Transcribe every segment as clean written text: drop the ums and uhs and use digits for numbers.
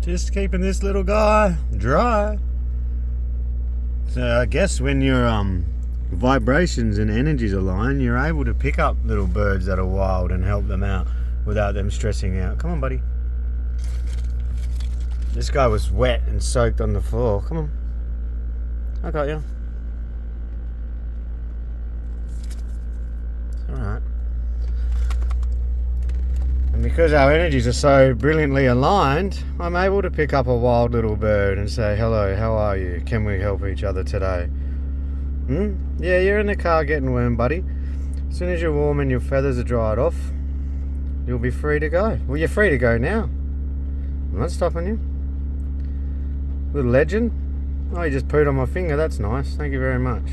Just keeping this little guy dry. So I guess when your vibrations and energies align, you're able to pick up little birds that are wild and help them out without them stressing out. Come on, buddy. This guy was wet and soaked on the floor. Come on. I got you. It's alright. And because our energies are so brilliantly aligned, I'm able to pick up a wild little bird and say, hello, how are you? Can we help each other today? Yeah, you're in the car getting warm, buddy. As soon as you're warm and your feathers are dried off, you'll be free to go. Well, you're free to go now. I'm not stopping you. Little legend. Oh, you just pooed on my finger. That's nice. Thank you very much.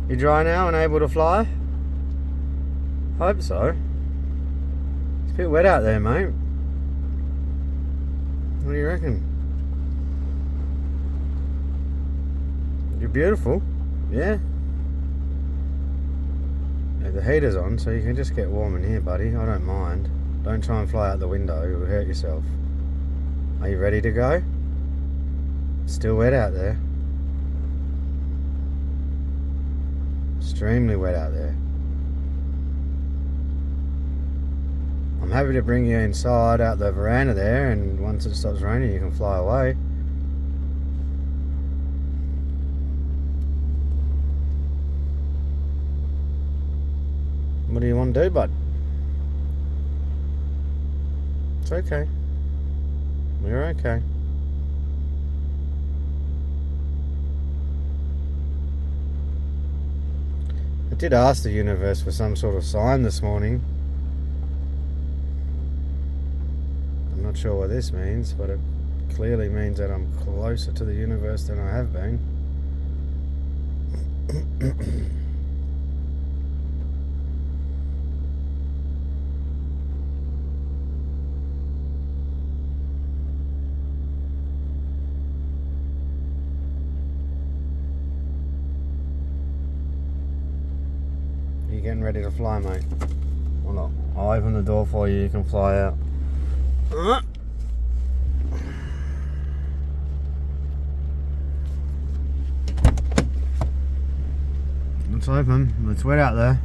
You dry now and able to fly? Hope so. It's a bit wet out there, mate. What do you reckon? You're beautiful. Yeah? Yeah, the heater's on, so you can just get warm in here, buddy. I don't mind. Don't try and fly out the window. You'll hurt yourself. Are you ready to go? Still wet out there. Extremely wet out there. I'm happy to bring you inside out the veranda there, and once it stops raining you can fly away. What do you want to do, bud? It's okay. You're okay. I did ask the universe for some sort of sign this morning. I'm not sure what this means, but it clearly means that I'm closer to the universe than I have been. You getting ready to fly, mate? Or not? I'll open the door for you. You can fly out. Let's open. It's wet out there.